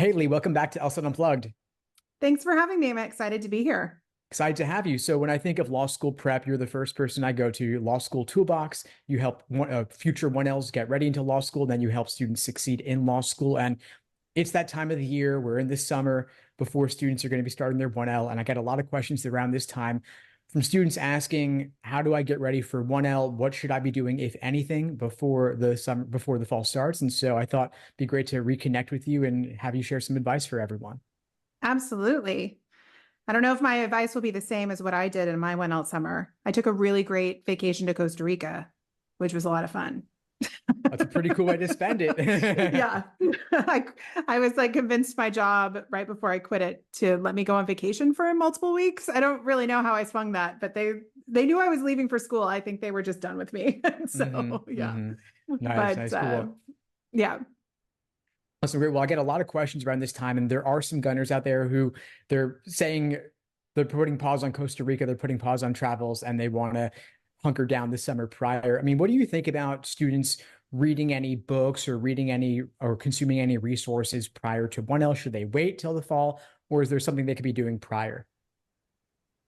Hey Lee, welcome back to LSAT Unplugged. Thanks for having me. I'm excited to be here. Excited to have you. So when I think of law school prep, you're the first person I go to. Law School Toolbox. You help future 1Ls get ready into law school. Then you help students succeed in law school. And it's that time of the year. We're in this summer before students are going to be starting their 1L. And I get a lot of questions around this time from students asking, how do I get ready for 1L? What should I be doing, if anything, before the summer, before the fall starts? And so I thought it'd be great to reconnect with you and have you share some advice for everyone. Absolutely. I don't know if my advice will be the same as what I did in my one out summer. I took a really great vacation to Costa Rica, which was a lot of fun. That's a pretty cool way to spend it. Yeah. I, I was like convinced my job right before I quit it to let me go on vacation for multiple weeks. I don't really know how I swung that, but they knew I was leaving for school. I think they were just done with me. hmm So, yeah. hmm Nice, But nice, cool. yeah. Awesome, great. Well, I get a lot of questions around this time, and there are some gunners out there who they're saying they're putting pause on Costa Rica, they're putting pause on travels, and they want to hunker down the summer prior. I mean, what do you think about students reading any books or reading any or consuming any resources prior to 1L? Should they wait till the fall, or is there something they could be doing prior?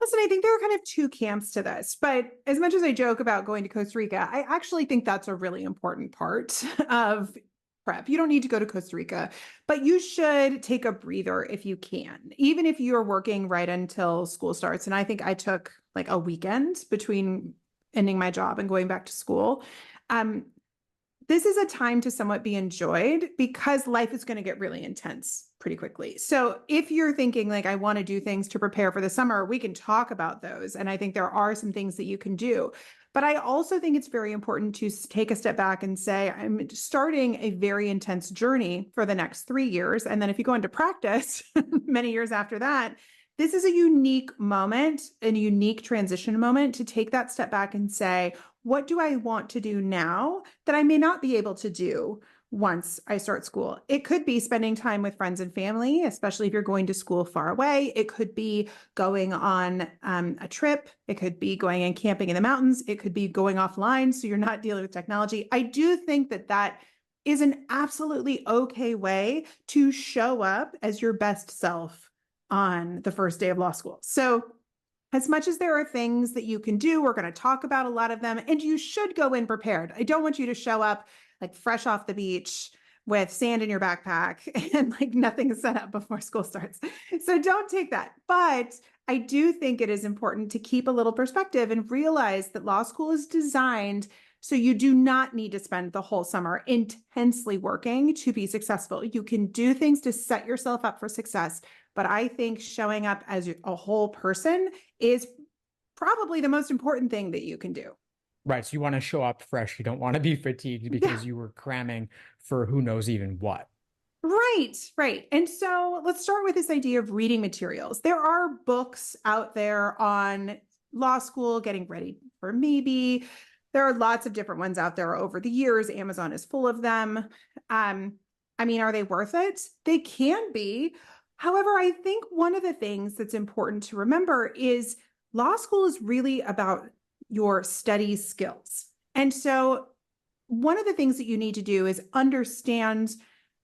Listen, I think there are kind of two camps to this, but as much as I joke about going to Costa Rica, I actually think that's a really important part of prep. You don't need to go to Costa Rica, but you should take a breather if you can, even if you're working right until school starts. And I think I took like a weekend between ending my job and going back to school. Um, this is a time to somewhat be enjoyed because life is going to get really intense pretty quickly. So if you're thinking like, I want to do things to prepare for the summer, we can talk about those. And I think there are some things that you can do. But I also think it's very important to take a step back and say, I'm starting a very intense journey for the next 3 years. And then if you go into practice many years after that, this is a unique moment, a unique transition moment to take that step back and say, what do I want to do now that I may not be able to do once I start school? It could be spending time with friends and family, especially if you're going to school far away. It could be going on a trip. It could be going and camping in the mountains. It could be going offline so you're not dealing with technology. I do think that that is an absolutely okay way to show up as your best self on the first day of law school. So as much as there are things that you can do, we're going to talk about a lot of them, and you should go in prepared. I don't want you to show up like fresh off the beach with sand in your backpack and like nothing is set up before school starts. So don't take that. But I do think it is important to keep a little perspective and realize that law school is designed so you do not need to spend the whole summer intensely working to be successful. You can do things to set yourself up for success. But I think showing up as a whole person is probably the most important thing that you can do. Right. So you want to show up fresh. You don't want to be fatigued Yeah. because you were cramming for who knows even what. Right, right. And so let's start with this idea of reading materials. There are books out there on law school, getting ready for maybe. There are lots of different ones out there over the years. Amazon is full of them. Um, I mean, are they worth it? They can be. However, I think one of the things that's important to remember is law school is really about your study skills. And so one of the things that you need to do is understand,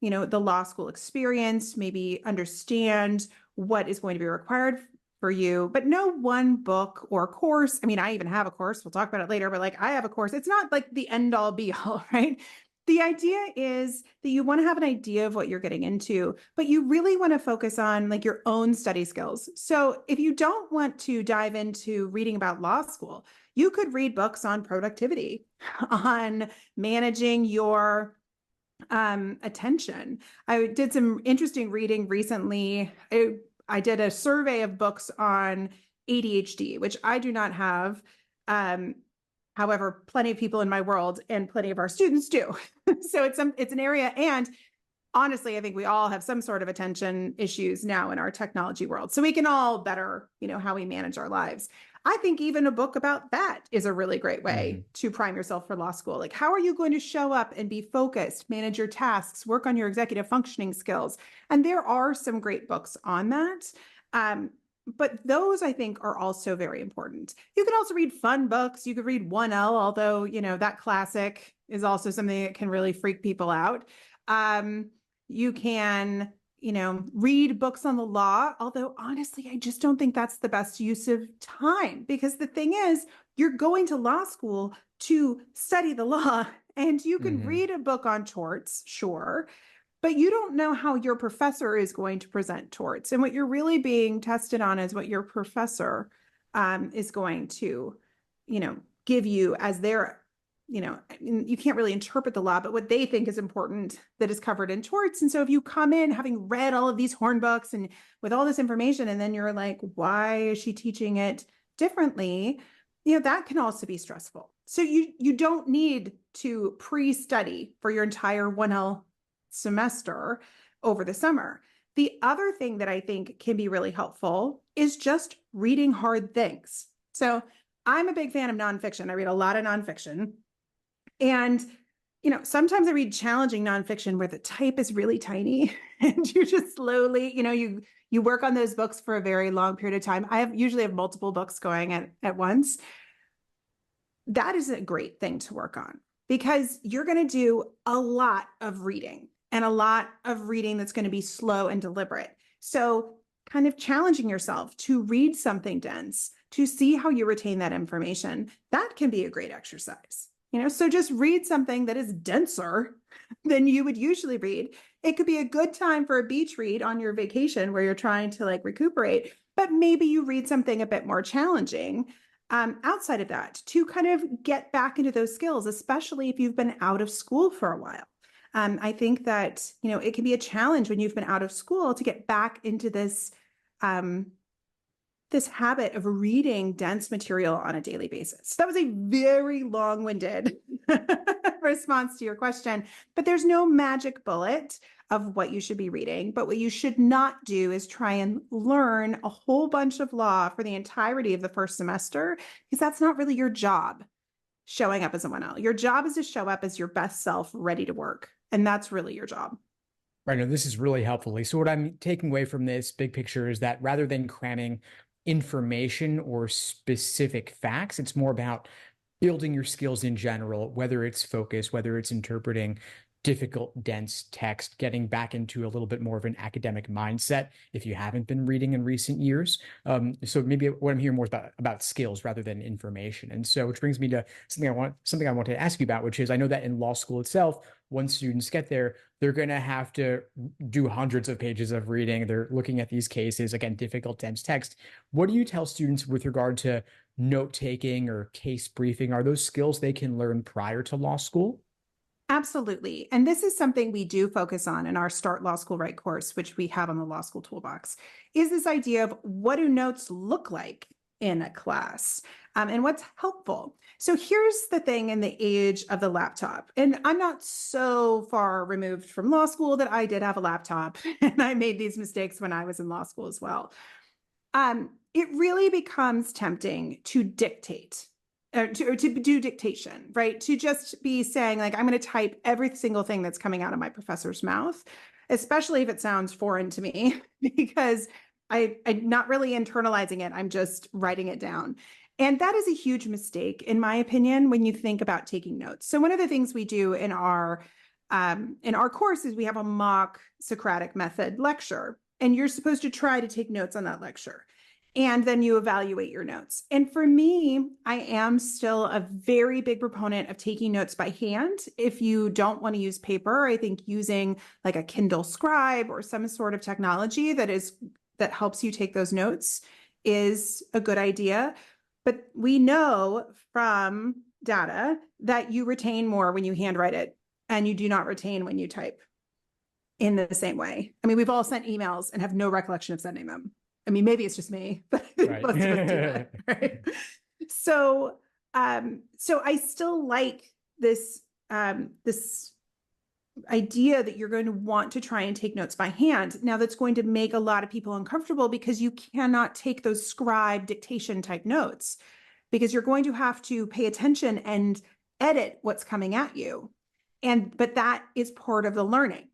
the law school experience, maybe understand what is going to be required for you, but no one book or course. I mean, I even have a course. We'll talk about it later, but like I have a course. It's not like the end all be all, right? The idea is that you want to have an idea of what you're getting into, but you really want to focus on like your own study skills. So if you don't want to dive into reading about law school, you could read books on productivity, on managing your attention. I did some interesting reading recently. I did a survey of books on ADHD, which I do not have. Um, However, plenty of people in my world and plenty of our students do. So it's an area, and honestly, I think we all have some sort of attention issues now in our technology world. So we can all better, how we manage our lives. I think even a book about that is a really great way Mhm. to prime yourself for law school. Like, how are you going to show up and be focused, manage your tasks, work on your executive functioning skills? And there are some great books on that. Um, but those I think are also very important. You can also read fun books. You could read 1L, although, that classic is also something that can really freak people out. You can, read books on the law. Although honestly, I just don't think that's the best use of time, because the thing is, you're going to law school to study the law, and you can Hmm. read a book on torts, sure, but you don't know how your professor is going to present torts. And what you're really being tested on is what your professor is going to, give you as their, you can't really interpret the law, but what they think is important that is covered in torts. And so if you come in having read all of these horn books and with all this information, and then you're like, why is she teaching it differently? That can also be stressful. So you don't need to pre-study for your entire 1L semester over the summer. The other thing that I think can be really helpful is just reading hard things. So I'm a big fan of nonfiction. I read a lot of nonfiction. And, sometimes I read challenging nonfiction where the type is really tiny and you just slowly, you work on those books for a very long period of time. Usually have multiple books going at once. That is a great thing to work on, because you're going to do a lot of reading, and a lot of reading that's going to be slow and deliberate. So kind of challenging yourself to read something dense, to see how you retain that information, that can be a great exercise. So just read something that is denser than you would usually read. It could be a good time for a beach read on your vacation where you're trying to recuperate, but maybe you read something a bit more challenging outside of that to kind of get back into those skills, especially if you've been out of school for a while. I think that, it can be a challenge when you've been out of school to get back into this habit of reading dense material on a daily basis. That was a very long-winded response to your question, but there's no magic bullet of what you should be reading. But what you should not do is try and learn a whole bunch of law for the entirety of the first semester, because that's not really your job showing up as a 1L. Your job is to show up as your best self, ready to work. And that's really your job. Right. No, this is really helpful. So what I'm taking away from this big picture is that rather than cramming information or specific facts, it's more about building your skills in general, whether it's focus, whether it's interpreting difficult, dense text, getting back into a little bit more of an academic mindset if you haven't been reading in recent years. So maybe what I'm hearing more about skills rather than information. And so which brings me to something I want to ask you about, which is I know that in law school itself, once students get there, they're going to have to do hundreds of pages of reading. They're looking at these cases, again, difficult, dense text. What do you tell students with regard to note taking or case briefing? Are those skills they can learn prior to law school? Absolutely. And this is something we do focus on in our Start Law School Right course, which we have on the Law School Toolbox, is this idea of what do notes look like in a class, and what's helpful. So here's the thing in the age of the laptop. And I'm not so far removed from law school that I did have a laptop and I made these mistakes when I was in law school as well. It really becomes tempting to dictate or to do dictation, right? To just be saying I'm going to type every single thing that's coming out of my professor's mouth, especially if it sounds foreign to me, because I'm not really internalizing it. I'm just writing it down. And that is a huge mistake, in my opinion, when you think about taking notes. So one of the things we do in our course is we have a mock Socratic method lecture, and you're supposed to try to take notes on that lecture. And then you evaluate your notes. And for me, I am still a very big proponent of taking notes by hand. If you don't want to use paper, I think using a Kindle Scribe or some sort of technology that helps you take those notes is a good idea. But we know from data that you retain more when you handwrite it, and you do not retain when you type in the same way. I mean, we've all sent emails and have no recollection of sending them. I mean, maybe it's just me, but Right. most of us do that, right? So I still like this idea that you're going to want to try and take notes by hand. Now, that's going to make a lot of people uncomfortable because you cannot take those scribe dictation type notes, because you're going to have to pay attention and edit what's coming at you. But that is part of the learning.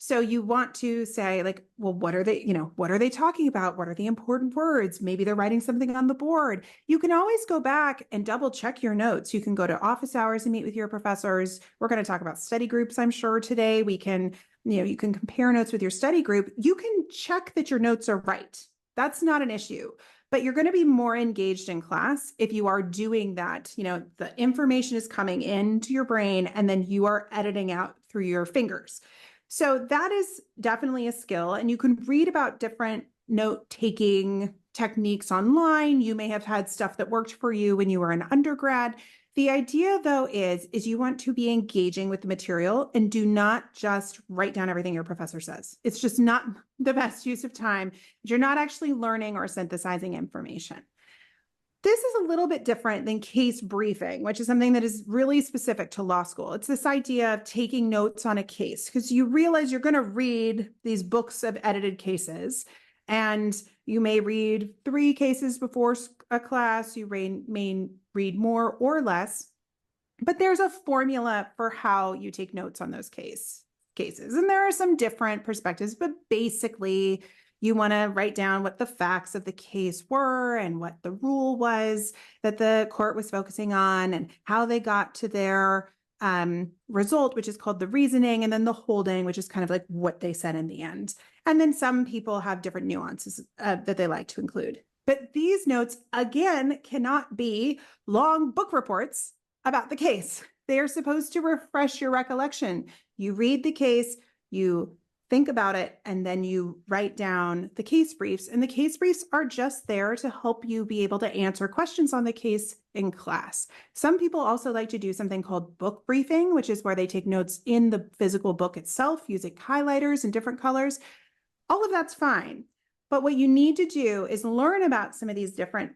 So you want to say well, what are they talking about? What are the important words? Maybe they're writing something on the board. You can always go back and double check your notes. You can go to office hours and meet with your professors. We're going to talk about study groups, I'm sure, today. We can, you can compare notes with your study group. You can check that your notes are right. That's not an issue. But you're going to be more engaged in class if you are doing that. The information is coming into your brain and then you are editing out through your fingers. So that is definitely a skill. And you can read about different note taking techniques online. You may have had stuff that worked for you when you were an undergrad. The idea, though, is you want to be engaging with the material and do not just write down everything your professor says. It's just not the best use of time. You're not actually learning or synthesizing information. This is a little bit different than case briefing, which is something that is really specific to law school. It's this idea of taking notes on a case because you realize you're going to read these books of edited cases, and you may read 3 cases before a class. You may read more or less, but there's a formula for how you take notes on those cases. And there are some different perspectives, but basically you want to write down what the facts of the case were and what the rule was that the court was focusing on and how they got to their result, which is called the reasoning, and then the holding, which is kind of like what they said in the end. And then some people have different nuances that they like to include. But these notes, again, cannot be long book reports about the case. They are supposed to refresh your recollection. You read the case, you think about it, and then you write down the case briefs. And the case briefs are just there to help you be able to answer questions on the case in class. Some people also like to do something called book briefing, which is where they take notes in the physical book itself using highlighters and different colors. All of that's fine. But what you need to do is learn about some of these different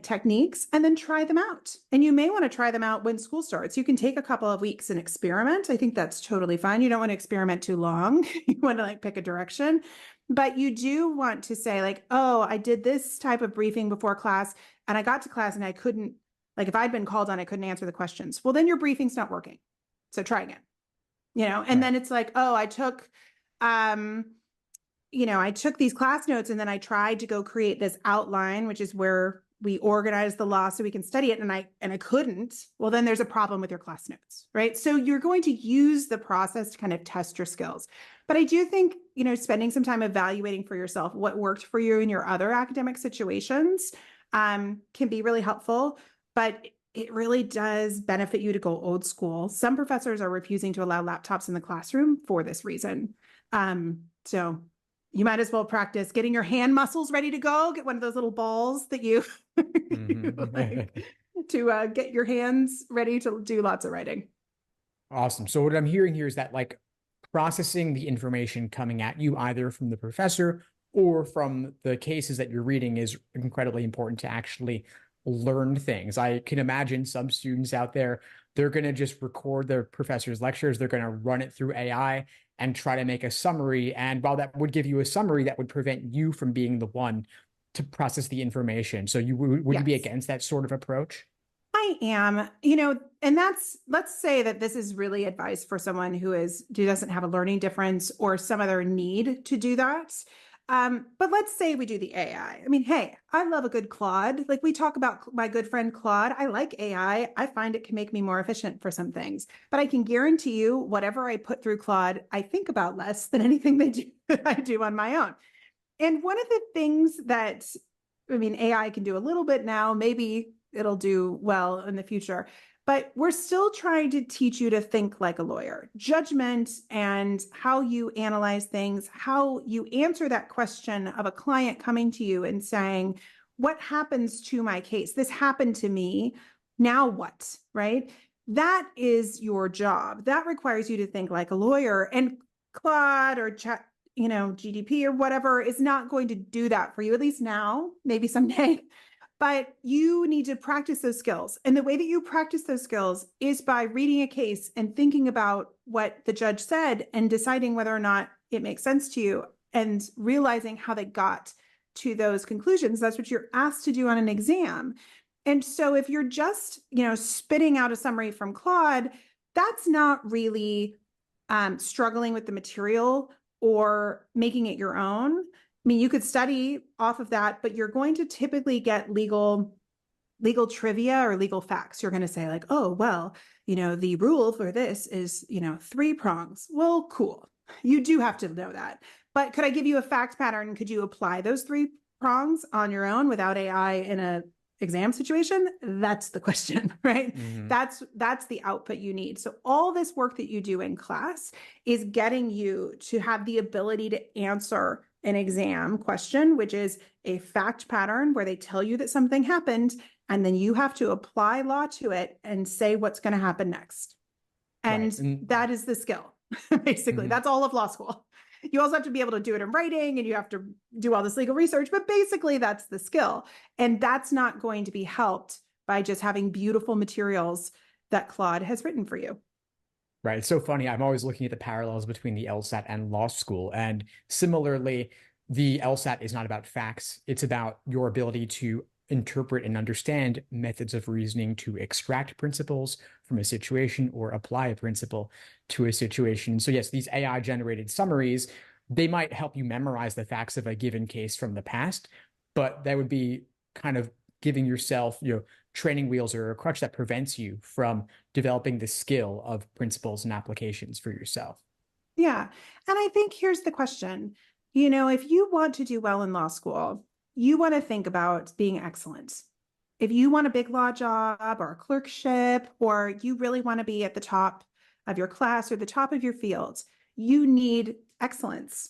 techniques and then try them out. And you may want to try them out when school starts. You can take a couple of weeks and experiment. I think that's totally fine. You don't want to experiment too long. You want to pick a direction, but you do want to say oh, I did this type of briefing before class and I got to class and I couldn't, if I'd been called on, I couldn't answer the questions. Well, then your briefing's not working. So try again, and Right. then it's I took, I took these class notes and then I tried to go create this outline, which is where we organize the law so we can study it, and I couldn't. Well, then there's a problem with your class notes, right? So you're going to use the process to kind of test your skills. But I do think, spending some time evaluating for yourself what worked for you in your other academic situations can be really helpful. But it really does benefit you to go old school. Some professors are refusing to allow laptops in the classroom for this reason. So you might as well practice getting your hand muscles ready to go. Get one of those little balls that you to get your hands ready to do lots of writing. Awesome. So what I'm hearing here is that processing the information coming at you either from the professor or from the cases that you're reading is incredibly important to actually learn things. I can imagine some students out there, they're going to just record their professor's lectures. They're going to run it through AI and try to make a summary. And while that would give you a summary, that would prevent you from being the one to process the information. So would you be Yes. against that sort of approach? I am, and let's say that this is really advice for someone who doesn't have a learning difference or some other need to do that. But let's say we do the AI. I mean, hey, I love a good Claude. We talk about my good friend Claude. I like AI. I find it can make me more efficient for some things, but I can guarantee you whatever I put through Claude, I think about less than anything that I do on my own. And one of the things that, AI can do a little bit now, maybe it'll do well in the future, but we're still trying to teach you to think like a lawyer. Judgment and how you analyze things, how you answer that question of a client coming to you and saying, what happens to my case? This happened to me. Now what, right? That is your job. That requires you to think like a lawyer. And Claude or Chat, GDP or whatever is not going to do that for you, at least now, maybe someday. But you need to practice those skills. And the way that you practice those skills is by reading a case and thinking about what the judge said and deciding whether or not it makes sense to you and realizing how they got to those conclusions. That's what you're asked to do on an exam. And so if you're just, spitting out a summary from Claude, that's not really struggling with the material or making it your own. You could study off of that, but you're going to typically get legal trivia or legal facts. You're going to say oh, well, the rule for this is, 3 prongs. Well, cool. You do have to know that. But could I give you a fact pattern? Could you apply those three prongs on your own without AI in a exam situation? That's the question, right? Hmm. That's the output you need. So all this work that you do in class is getting you to have the ability to answer an exam question, which is a fact pattern where they tell you that something happened, and then you have to apply law to it and say what's going to happen next. Right. And that is the skill. Basically, Mhm. that's all of law school. You also have to be able to do it in writing, and you have to do all this legal research, but basically that's the skill. And that's not going to be helped by just having beautiful materials that Claude has written for you. Right. It's so funny. I'm always looking at the parallels between the LSAT and law school. And similarly, the LSAT is not about facts. It's about your ability to interpret and understand methods of reasoning to extract principles from a situation or apply a principle to a situation. So yes, these AI generated summaries, they might help you memorize the facts of a given case from the past, but that would be kind of giving yourself, training wheels or a crutch that prevents you from developing the skill of principles and applications for yourself. Yeah. And I think here's the question. If you want to do well in law school, you want to think about being excellent. If you want a big law job or a clerkship, or you really want to be at the top of your class or the top of your field, you need excellence.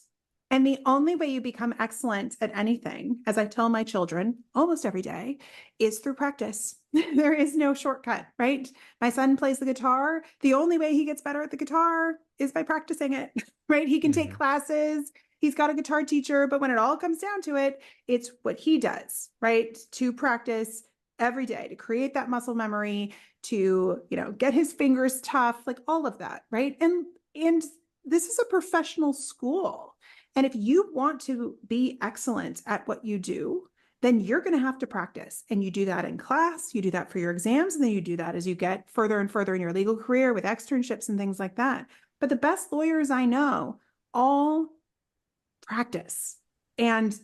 And the only way you become excellent at anything, as I tell my children almost every day, is through practice. There is no shortcut, right? My son plays the guitar. The only way he gets better at the guitar is by practicing it, right? He can take Mhm. classes. He's got a guitar teacher, but when it all comes down to it, it's what he does, right? To practice every day, to create that muscle memory, to, get his fingers tough, like all of that, right? And this is a professional school. And if you want to be excellent at what you do, then you're going to have to practice. And you do that in class, you do that for your exams, and then you do that as you get further and further in your legal career with externships and things like that. But the best lawyers I know all practice. And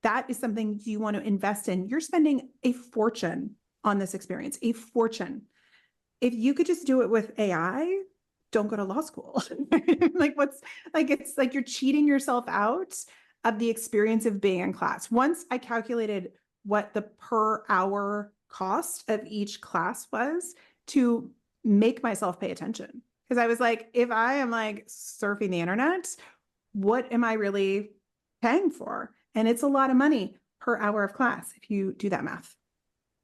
that is something you want to invest in. You're spending a fortune on this experience, a fortune. If you could just do it with AI, don't go to law school. It's like you're cheating yourself out of the experience of being in class. Once I calculated what the per hour cost of each class was to make myself pay attention. Because I was like, if I am like surfing the internet, what am I really paying for? And it's a lot of money per hour of class if you do that math.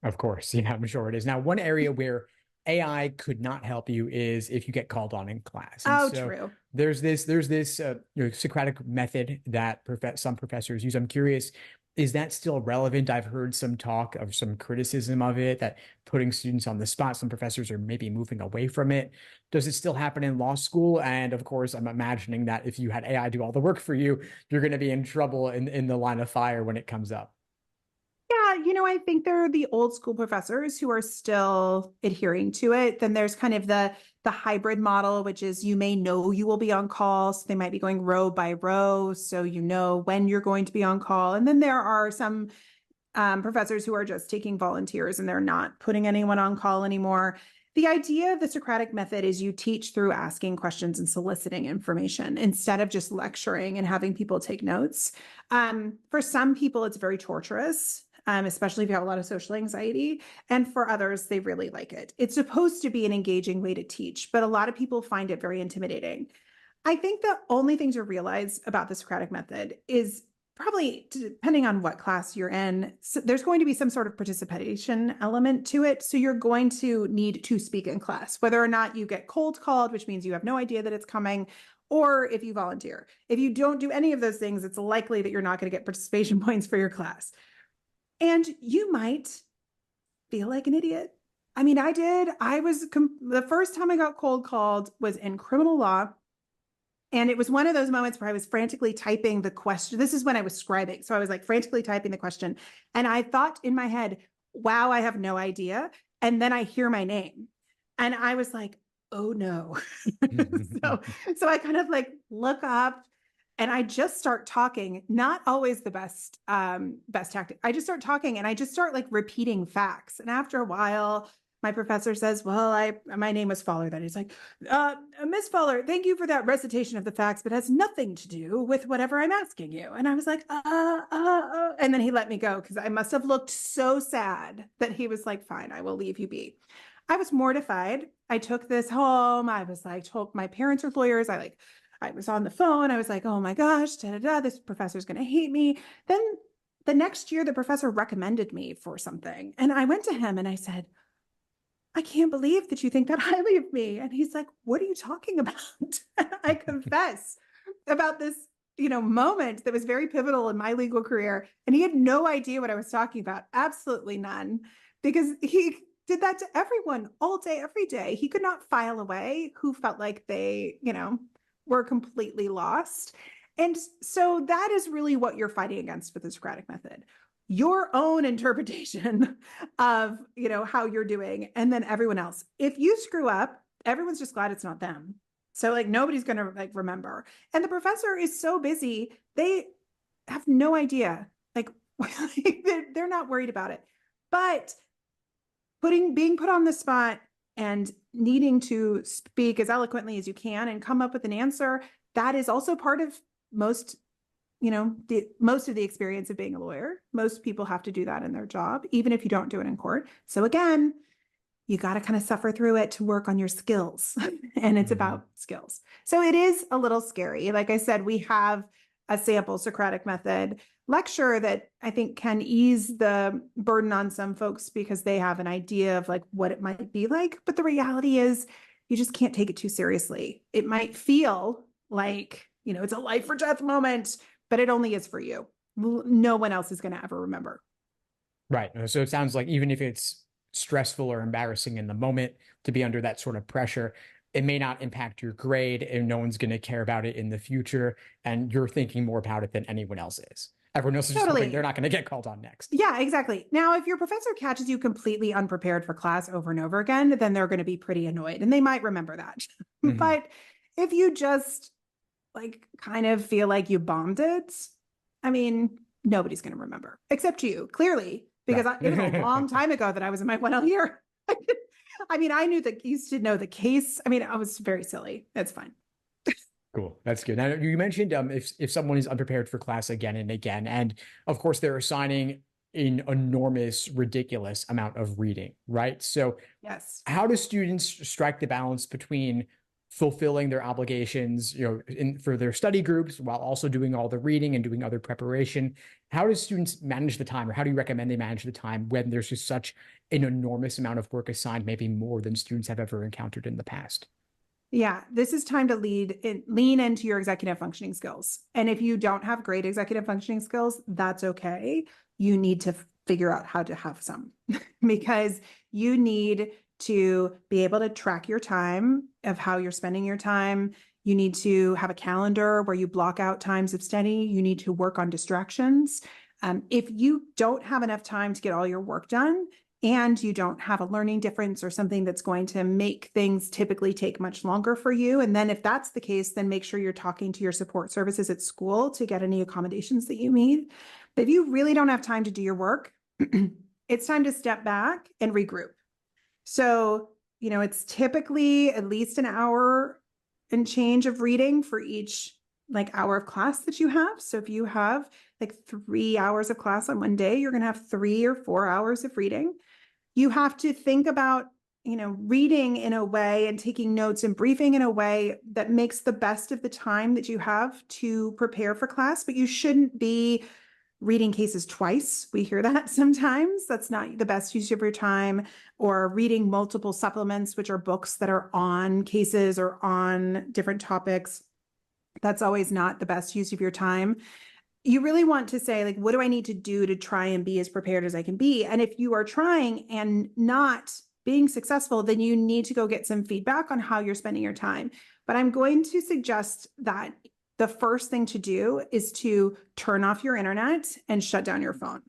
Of course, yeah, I'm sure it is. Now, one area where AI could not help you is if you get called on in class. And Oh, so true. there's this Socratic method that some professors use. I'm curious, is that still relevant? I've heard some talk of some criticism of it, that putting students on the spot, some professors are maybe moving away from it. Does it still happen in law school? And of course, I'm imagining that if you had AI do all the work for you, you're going to be in trouble in the line of fire when it comes up. Yeah, I think there are the old school professors who are still adhering to it. Then there's kind of the hybrid model, which is you may know you will be on call. So they might be going row by row. So you know when you're going to be on call. And then there are some professors who are just taking volunteers and they're not putting anyone on call anymore. The idea of the Socratic method is you teach through asking questions and soliciting information instead of just lecturing and having people take notes. For some people, it's very torturous. Especially if you have a lot of social anxiety. And for others, they really like it. It's supposed to be an engaging way to teach, but a lot of people find it very intimidating. I think the only thing to realize about the Socratic method is probably depending on what class you're in, so there's going to be some sort of participation element to it. So you're going to need to speak in class, whether or not you get cold called, which means you have no idea that it's coming, or if you volunteer. If you don't do any of those things, it's likely that you're not going to get participation points for your class. And you might feel like an idiot. I mean, I did. The first time I got cold called was in criminal law. And it was one of those moments where I was frantically typing the question. This is when I was scribing. So I was like frantically typing the question. And I thought in my head, wow, I have no idea. And then I hear my name. And I was like, oh no. so so I kind of like look up and I just start talking, not always the best tactic. I just start talking and I just start like repeating facts. And after a while, my professor says, well, my name was Fowler. Then he's like, Miss Fowler, thank you for that recitation of the facts, but has nothing to do with whatever I'm asking you. And I was like, and then he let me go because I must have looked so sad that he was like, fine, I will leave you be. I was mortified. I took this home. I was like, told my parents are lawyers. I was on the phone. I was like, oh my gosh, da, da, da, this professor's going to hate me. Then the next year, the professor recommended me for something. And I went to him and I said, I can't believe that you think that highly of me. And he's like, what are you talking about? I confess about this, moment that was very pivotal in my legal career. And he had no idea what I was talking about. Absolutely none, because he did that to everyone all day, every day. He could not file away who felt like they, were completely lost. And so that is really what you're fighting against with the Socratic method. Your own interpretation of, how you're doing, and then everyone else. If you screw up, everyone's just glad it's not them. So like nobody's going to remember. And the professor is so busy, they have no idea. Like they're not worried about it. But being put on the spot and needing to speak as eloquently as you can and come up with an answer, that is also part of most most of the experience of being a lawyer. Most people have to do that in their job, even if you don't do it in court. So again, you got to kind of suffer through it to work on your skills. And it's about skills. So it is a little scary. Like I said, we have a sample Socratic method lecture that I think can ease the burden on some folks because they have an idea of like what it might be like. But the reality is you just can't take it too seriously. It might feel like, it's a life or death moment, but it only is for you. No one else is going to ever remember. Right. So it sounds like even if it's stressful or embarrassing in the moment to be under that sort of pressure, it may not impact your grade and no one's going to care about it in the future. And you're thinking more about it than anyone else is. Everyone else is just hoping they're not going to get called on next. Yeah, exactly. Now, if your professor catches you completely unprepared for class over and over again, then they're going to be pretty annoyed and they might remember that. But if you just kind of feel like you bombed it, I mean, nobody's going to remember except you, clearly, because it was a long time ago that I was in my 1L year. I mean, I used to know the case. I mean, I was very silly. That's fine. Cool. That's good. Now, you mentioned if someone is unprepared for class again and again, and of course they're assigning an enormous, ridiculous amount of reading, right? So yes, how do students strike the balance between fulfilling their obligations, for their study groups while also doing all the reading and doing other preparation? How do students manage the time, or how do you recommend they manage the time when there's just such an enormous amount of work assigned, maybe more than students have ever encountered in the past? Yeah, this is time to lean into your executive functioning skills. And if you don't have great executive functioning skills, that's okay. You need to figure out how to have some because you need to be able to track your time of how you're spending your time. You need to have a calendar where you block out times of study. You need to work on distractions. If you don't have enough time to get all your work done, and you don't have a learning difference or something that's going to make things typically take much longer for you. And then if that's the case, then make sure you're talking to your support services at school to get any accommodations that you need. But if you really don't have time to do your work, it's time to step back and regroup. So, it's typically at least an hour and change of reading for each hour of class that you have. So if you have 3 hours of class on one day, you're going to have 3 or 4 hours of reading. You have to think about, reading in a way and taking notes and briefing in a way that makes the best of the time that you have to prepare for class, but you shouldn't be reading cases twice. We hear that sometimes. That's not the best use of your time. Or reading multiple supplements, which are books that are on cases or on different topics. That's always not the best use of your time. You really want to say, what do I need to do to try and be as prepared as I can be? And if you are trying and not being successful, then you need to go get some feedback on how you're spending your time. But I'm going to suggest that the first thing to do is to turn off your internet and shut down your phone.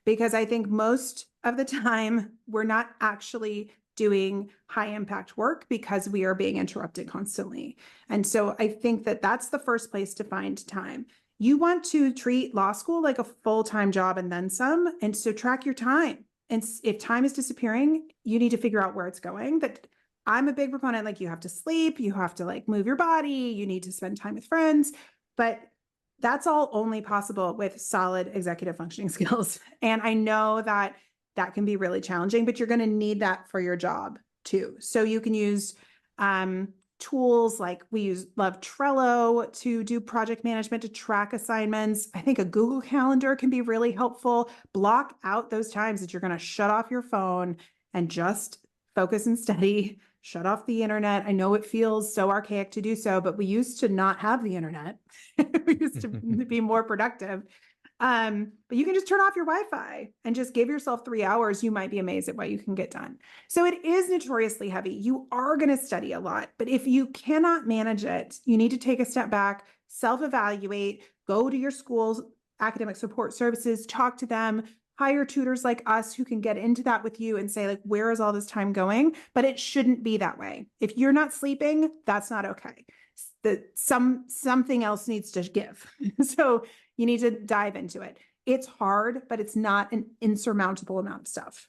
Because I think most of the time we're not actually doing high impact work because we are being interrupted constantly. And so I think that that's the first place to find time. You want to treat law school like a full-time job and then some. And so track your time. And if time is disappearing, you need to figure out where it's going. But I'm a big proponent, like you have to sleep, you have to like move your body, you need to spend time with friends. But that's all only possible with solid executive functioning skills. And I know that that can be really challenging, but you're going to need that for your job too. So you can use tools like love Trello to do project management, to track assignments. I think a Google Calendar can be really helpful. Block out those times that you're going to shut off your phone and just focus and study. Shut off the internet. I know it feels so archaic to do so, but we used to not have the internet. We used to be more productive. But you can just turn off your Wi-Fi and just give yourself 3 hours. You might be amazed at what you can get done. So it is notoriously heavy. You are going to study a lot, but if you cannot manage it, you need to take a step back, self-evaluate, go to your school's academic support services, talk to them, hire tutors like us who can get into that with you and say, like, where is all this time going? But it shouldn't be that way. If you're not sleeping, that's not okay. Something else needs to give. So you need to dive into it. It's hard, but it's not an insurmountable amount of stuff.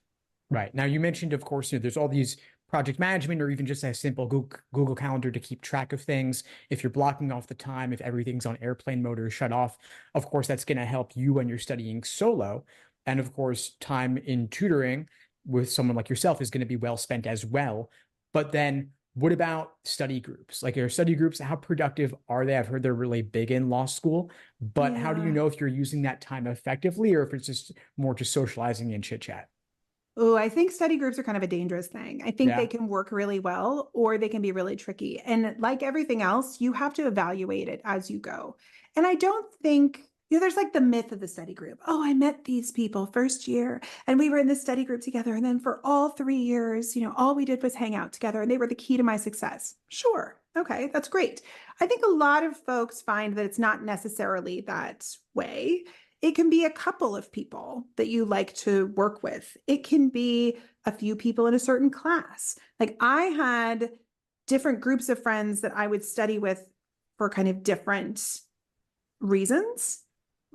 Right. Now, you mentioned, of course, there's all these project management or even just a simple Google Calendar to keep track of things. If you're blocking off the time, if everything's on airplane mode or shut off, of course, that's going to help you when you're studying solo. And of course, time in tutoring with someone like yourself is going to be well spent as well. But then what about study groups? Like your study groups, how productive are they? I've heard they're really big in law school, but how do you Yeah. know if you're using that time effectively or if it's just more just socializing and chit chat? Oh, I think study groups are kind of a dangerous thing. I think they Yeah. can work really well or they can be really tricky. And like everything else, you have to evaluate it as you go. And I don't think, there's like the myth of the study group. Oh, I met these people first year and we were in this study group together. And then for all 3 years, all we did was hang out together and they were the key to my success. Sure. Okay, that's great. I think a lot of folks find that it's not necessarily that way. It can be a couple of people that you like to work with. It can be a few people in a certain class. Like I had different groups of friends that I would study with for kind of different reasons.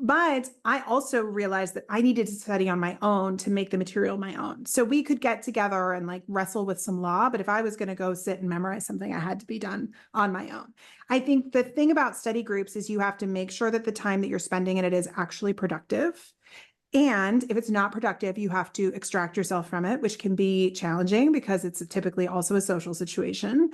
But I also realized that I needed to study on my own to make the material my own. So we could get together and like wrestle with some law, but if I was going to go sit and memorize something, I had to be done on my own. I think the thing about study groups is you have to make sure that the time that you're spending in it is actually productive. And if it's not productive, you have to extract yourself from it, which can be challenging because it's typically also a social situation.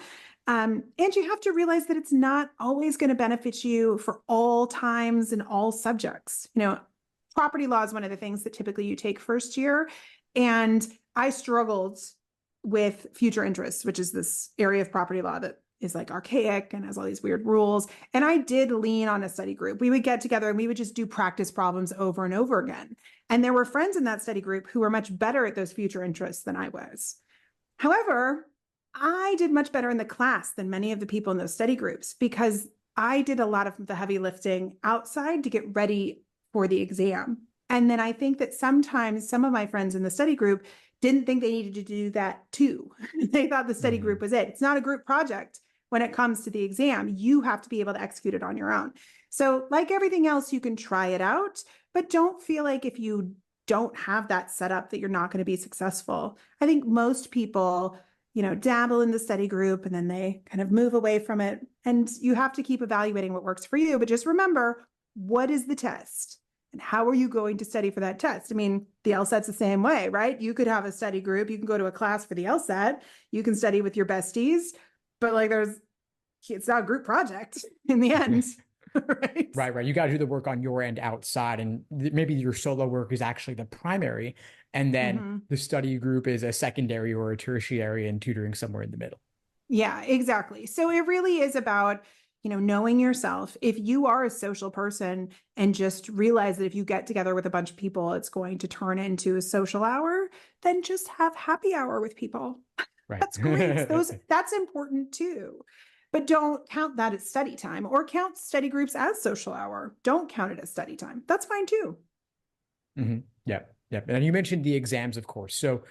And you have to realize that it's not always going to benefit you for all times and all subjects. Property law is one of the things that typically you take first year. And I struggled with future interests, which is this area of property law that is like archaic and has all these weird rules. And I did lean on a study group. We would get together and we would just do practice problems over and over again. And there were friends in that study group who were much better at those future interests than I was. However, I did much better in the class than many of the people in those study groups because I did a lot of the heavy lifting outside to get ready for the exam. And then I think that sometimes some of my friends in the study group didn't think they needed to do that too. They thought the study group was it. It's not a group project when it comes to the exam. You have to be able to execute it on your own. So, like everything else, you can try it out, but don't feel like if you don't have that set up that you're not going to be successful. I think most people, dabble in the study group and then they kind of move away from it. And you have to keep evaluating what works for you. But just remember, what is the test? And how are you going to study for that test? I mean, the LSAT's the same way, right? You could have a study group. You can go to a class for the LSAT. You can study with your besties, but like it's not a group project in the end, right? Right. You got to do the work on your end outside, and maybe your solo work is actually the primary, and then Mm-hmm. the study group is a secondary or a tertiary, and tutoring somewhere in the middle. Yeah, exactly. So it really is about, knowing yourself. If you are a social person and just realize that if you get together with a bunch of people, it's going to turn into a social hour, then just have happy hour with people. Right. That's great. That's important too. But don't count that as study time or count study groups as social hour. Don't count it as study time. That's fine too. hmm Yeah. Yeah. And you mentioned the exams, of course. So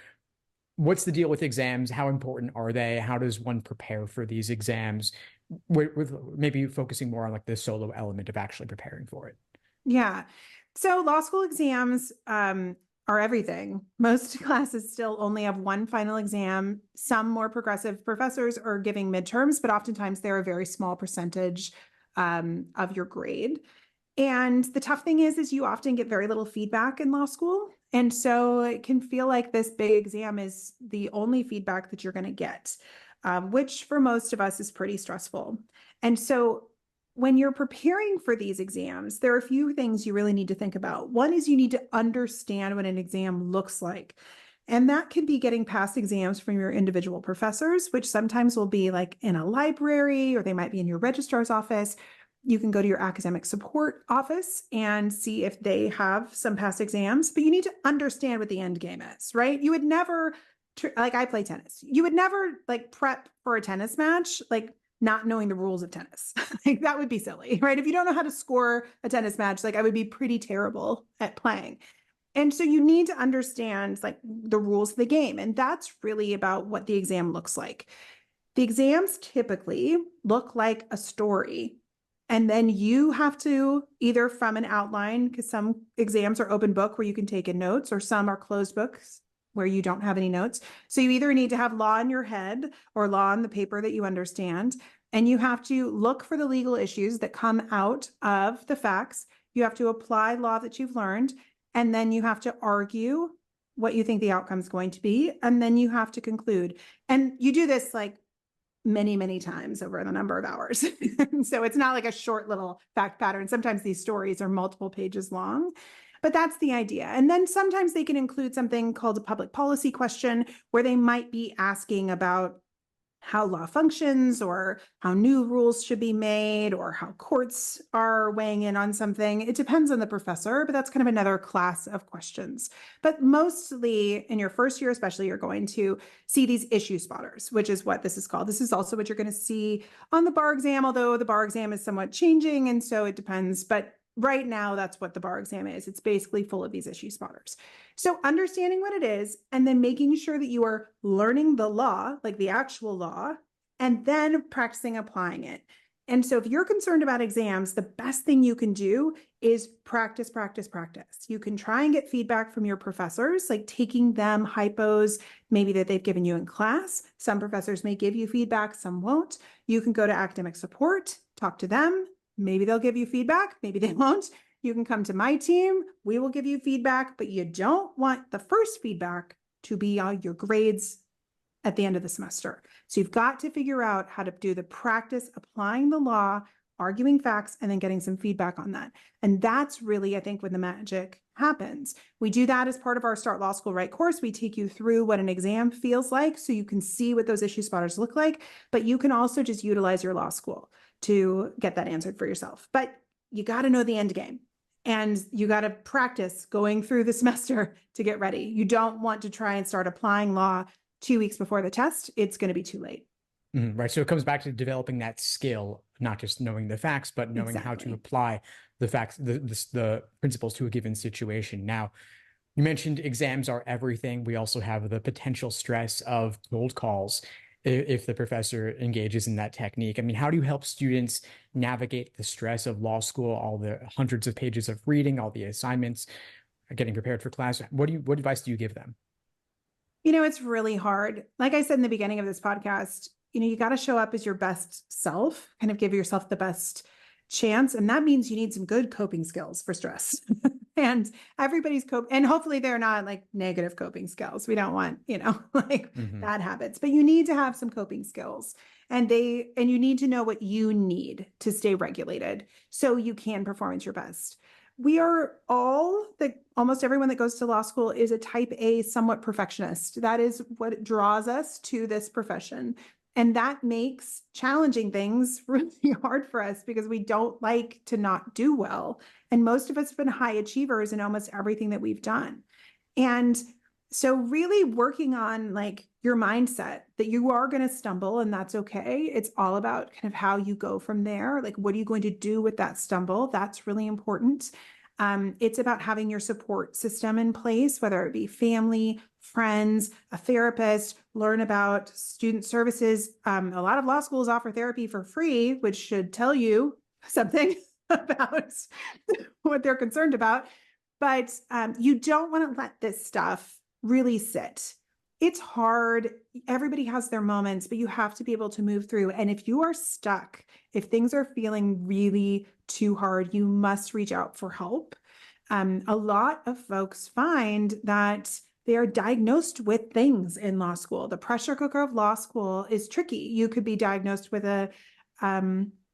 what's the deal with exams? How important are they? How does one prepare for these exams? With maybe focusing more on like the solo element of actually preparing for it. Yeah. So law school exams, are everything. Most classes still only have one final exam. Some more progressive professors are giving midterms, but oftentimes they're a very small percentage of your grade. And the tough thing is you often get very little feedback in law school. And so it can feel like this big exam is the only feedback that you're going to get, which for most of us is pretty stressful. And so when you're preparing for these exams, there are a few things you really need to think about. One is you need to understand what an exam looks like. And that could be getting past exams from your individual professors, which sometimes will be like in a library or they might be in your registrar's office. You can go to your academic support office and see if they have some past exams, but you need to understand what the end game is, right? You would never, like I play tennis, you would never like prep for a tennis match, like not knowing the rules of tennis. Like that would be silly, right? If you don't know how to score a tennis match, like I would be pretty terrible at playing. And so you need to understand like the rules of the game. And that's really about what the exam looks like. The exams typically look like a story. And then you have to either from an outline, because some exams are open book where you can take in notes, or some are closed books where you don't have any notes. So you either need to have law in your head or law on the paper that you understand. And you have to look for the legal issues that come out of the facts. You have to apply law that you've learned. And then you have to argue what you think the outcome is going to be. And then you have to conclude. And you do this like many, many times over the number of hours. So it's not like a short little fact pattern. Sometimes these stories are multiple pages long, but that's the idea. And then sometimes they can include something called a public policy question where they might be asking about how law functions or how new rules should be made or how courts are weighing in on something. It depends on the professor, but that's kind of another class of questions. But mostly in your first year, especially, you're going to see these issue spotters, which is what this is called. This is also what you're going to see on the bar exam, although the bar exam is somewhat changing. And so it depends. But right now, that's what the bar exam is. It's basically full of these issue spotters. So understanding what it is and then making sure that you are learning the law, like the actual law, and then practicing applying it. And so if you're concerned about exams, the best thing you can do is practice, practice, practice. You can try and get feedback from your professors, like taking them hypos, maybe that they've given you in class. Some professors may give you feedback, some won't. You can go to academic support, talk to them. Maybe they'll give you feedback, maybe they won't. You can come to my team. We will give you feedback, but you don't want the first feedback to be on your grades at the end of the semester. So you've got to figure out how to do the practice, applying the law, arguing facts, and then getting some feedback on that. And that's really, I think, when the magic happens. We do that as part of our Start Law School Right course. We take you through what an exam feels like so you can see what those issue spotters look like, but you can also just utilize your law school to get that answered for yourself. But you got to know the end game. And you got to practice going through the semester to get ready. You don't want to try and start applying law 2 weeks before the test. It's going to be too late. Right. So it comes back to developing that skill, not just knowing the facts, but knowing how to apply the facts, the principles to a given situation. Now, you mentioned exams are everything. We also have the potential stress of cold calls if the professor engages in that technique. I mean, how do you help students navigate the stress of law school, all the hundreds of pages of reading, all the assignments, getting prepared for class? What advice do you give them? It's really hard. Like I said in the beginning of this podcast, you got to show up as your best self, kind of give yourself the best chance. And that means you need some good coping skills for stress. And everybody's and hopefully they're not like negative coping skills. We don't want, like bad habits, but you need to have some coping skills and you need to know what you need to stay regulated so you can perform at your best. We are almost everyone that goes to law school is a type A, somewhat perfectionist. That is what draws us to this profession. And that makes challenging things really hard for us because we don't like to not do well. And most of us have been high achievers in almost everything that we've done. And so really working on like your mindset that you are going to stumble and that's okay. It's all about kind of how you go from there. Like, what are you going to do with that stumble? That's really important. It's about having your support system in place, whether it be family, friends, a therapist, learn about student services. A lot of law schools offer therapy for free, which should tell you something about what they're concerned about. But you don't want to let this stuff really sit. It's hard. Everybody has their moments, but you have to be able to move through. And if you are stuck, if things are feeling really too hard, you must reach out for help. A lot of folks find that they are diagnosed with things in law school. The pressure cooker of law school is tricky. You could be diagnosed with a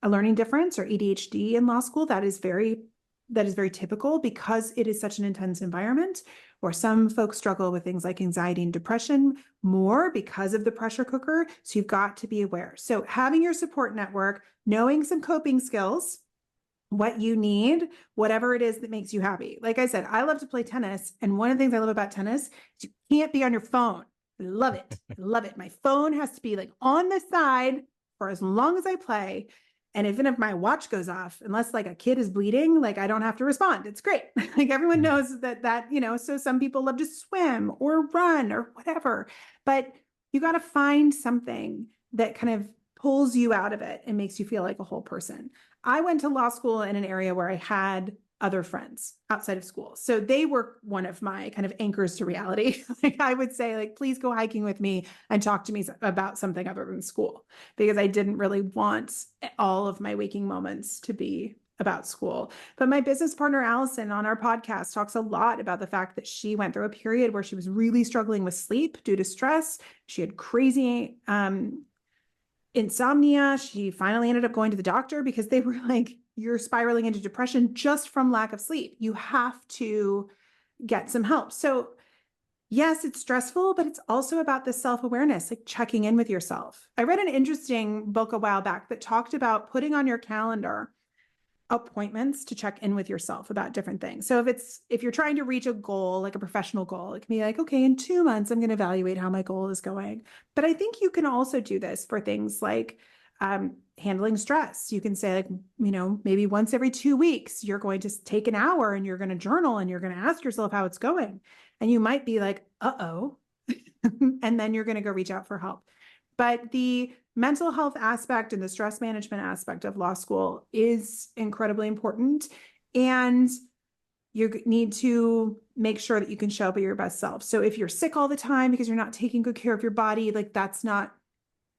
learning difference or ADHD in law school. That is very typical because it is such an intense environment. Or some folks struggle with things like anxiety and depression more because of the pressure cooker. So you've got to be aware. So having your support network, knowing some coping skills, what you need, whatever it is that makes you happy. Like I said, I love to play tennis. And one of the things I love about tennis is you can't be on your phone. I love it. I love it. My phone has to be like on the side for as long as I play. And even if my watch goes off, unless like a kid is bleeding, like I don't have to respond. It's great. Like everyone knows that, so some people love to swim or run or whatever, but you got to find something that kind of pulls you out of it and makes you feel like a whole person. I went to law school in an area where I had other friends outside of school. So they were one of my kind of anchors to reality. Like I would say, like, please go hiking with me and talk to me about something other than school, because I didn't really want all of my waking moments to be about school. But my business partner, Allison, on our podcast talks a lot about the fact that she went through a period where she was really struggling with sleep due to stress. She had crazy insomnia. She finally ended up going to the doctor because they were like, you're spiraling into depression just from lack of sleep. You have to get some help. So yes, it's stressful, but it's also about this self-awareness, like checking in with yourself. I read an interesting book a while back that talked about putting on your calendar appointments to check in with yourself about different things. So if you're trying to reach a goal, like a professional goal, it can be like, okay, in 2 months, I'm going to evaluate how my goal is going. But I think you can also do this for things like handling stress. You can say, like, maybe once every 2 weeks, you're going to take an hour and you're going to journal and you're going to ask yourself how it's going. And you might be like, uh-oh, and then you're going to go reach out for help. But the mental health aspect and the stress management aspect of law school is incredibly important. And you need to make sure that you can show up at your best self. So if you're sick all the time because you're not taking good care of your body, like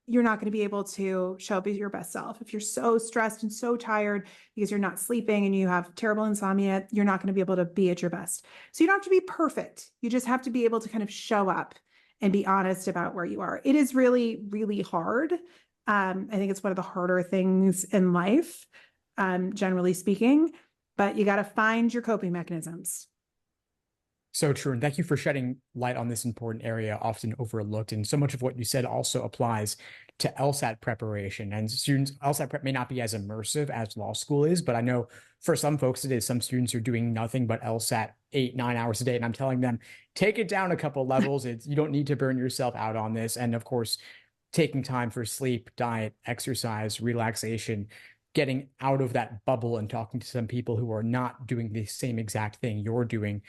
you're not going to be able to show up as your best self. If you're so stressed and so tired because you're not sleeping and you have terrible insomnia, you're not going to be able to be at your best. So you don't have to be perfect. You just have to be able to kind of show up and be honest about where you are. It is really, really hard. I think it's one of the harder things in life, generally speaking, but you got to find your coping mechanisms. So true. And thank you for shedding light on this important area, often overlooked. And so much of what you said also applies to LSAT preparation. And students, LSAT prep may not be as immersive as law school is, but I know for some folks it is. Some students are doing nothing but LSAT 8, 9 hours a day. And I'm telling them, take it down a couple levels. You don't need to burn yourself out on this. And of course, taking time for sleep, diet, exercise, relaxation, getting out of that bubble and talking to some people who are not doing the same exact thing you're doing.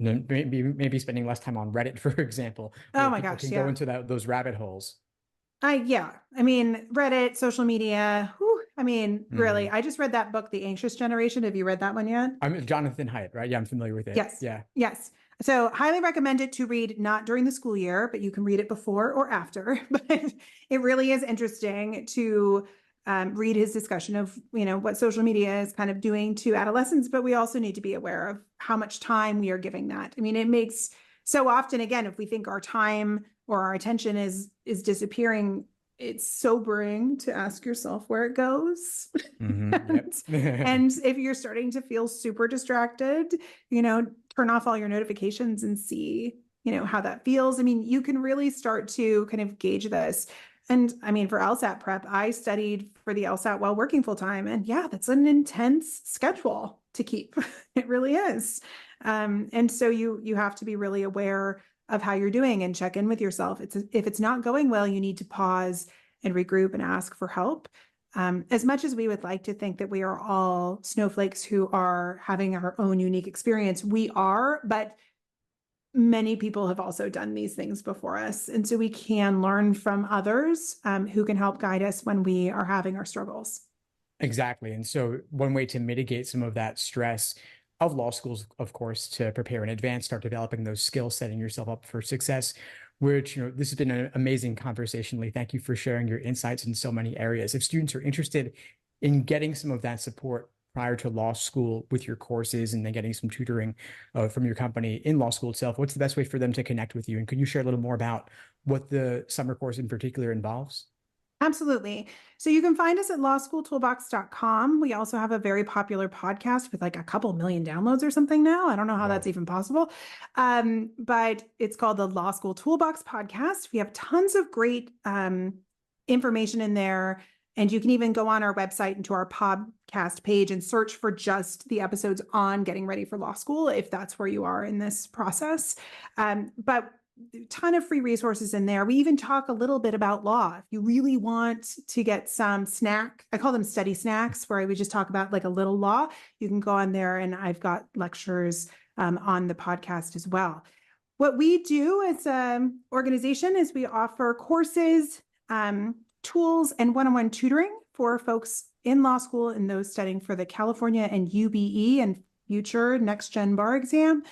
Maybe spending less time on Reddit, for example, Oh where my people gosh, can go yeah. into those rabbit holes. Yeah. I mean, Reddit, social media. Whew, I mean, really, Mhm. I just read that book, The Anxious Generation. Have you read that one yet? I'm Jonathan Haidt, right? Yeah, I'm familiar with it. Yes. Yeah. Yes. So highly recommend it to read not during the school year, but you can read it before or after. But it really is interesting to read his discussion of, what social media is kind of doing to adolescents, but we also need to be aware of how much time we are giving that. I mean, it makes so often, again, if we think our time or our attention is disappearing, it's sobering to ask yourself where it goes. Yep. And if you're starting to feel super distracted, turn off all your notifications and see, how that feels. I mean, you can really start to kind of gauge this. And I mean, for LSAT prep, I studied for the LSAT while working full time. And yeah, that's an intense schedule to keep. It really is. And so you have to be really aware of how you're doing and check in with yourself. If it's not going well, you need to pause and regroup and ask for help. As much as we would like to think that we are all snowflakes who are having our own unique experience, we are, but many people have also done these things before us. And so we can learn from others who can help guide us when we are having our struggles. Exactly. And so one way to mitigate some of that stress of law schools, of course, to prepare in advance, start developing those skills, setting yourself up for success. Which, this has been an amazing conversation, Lee. Thank you for sharing your insights in so many areas. If students are interested in getting some of that support prior to law school with your courses and then getting some tutoring from your company in law school itself, what's the best way for them to connect with you? And could you share a little more about what the summer course in particular involves? Absolutely. So you can find us at lawschooltoolbox.com. We also have a very popular podcast with like a couple million downloads or something now. I don't know how that's Wow. even possible. But it's called the Law School Toolbox Podcast. We have tons of great information in there. And you can even go on our website into our podcast page and search for just the episodes on getting ready for law school, if that's where you are in this process. But ton of free resources in there. We even talk a little bit about law. If you really want to get some snack, I call them study snacks, where I would just talk about like a little law, you can go on there and I've got lectures on the podcast as well. What we do as an organization is we offer courses, tools, and one-on-one tutoring for folks in law school and those studying for the California and UBE and future next gen bar exam.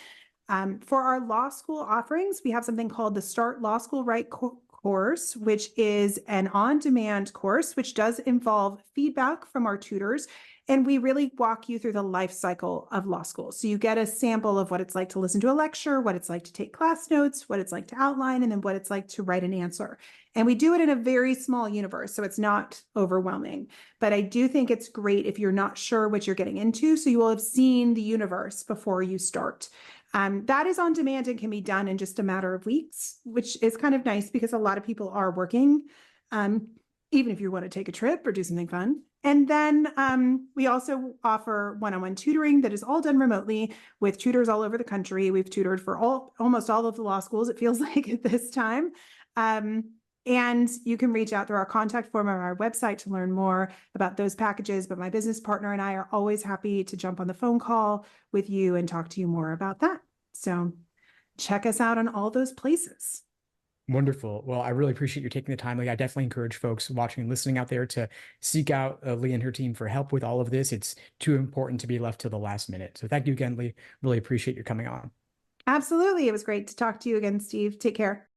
For our law school offerings, we have something called the Start Law School Right course, which is an on-demand course, which does involve feedback from our tutors. And we really walk you through the life cycle of law school. So you get a sample of what it's like to listen to a lecture, what it's like to take class notes, what it's like to outline, and then what it's like to write an answer. And we do it in a very small universe, so it's not overwhelming. But I do think it's great if you're not sure what you're getting into. So you will have seen the universe before you start. That is on demand and can be done in just a matter of weeks, which is kind of nice because a lot of people are working, even if you want to take a trip or do something fun. And then we also offer one-on-one tutoring that is all done remotely with tutors all over the country. We've tutored for almost all of the law schools, it feels like at this time. And you can reach out through our contact form on our website to learn more about those packages. But my business partner and I are always happy to jump on the phone call with you and talk to you more about that. So check us out on all those places. Wonderful. Well, I really appreciate you taking the time. Like, I definitely encourage folks watching and listening out there to seek out Lee and her team for help with all of this. It's too important to be left to the last minute. So thank you again, Lee. Really appreciate you coming on. Absolutely. It was great to talk to you again, Steve. Take care.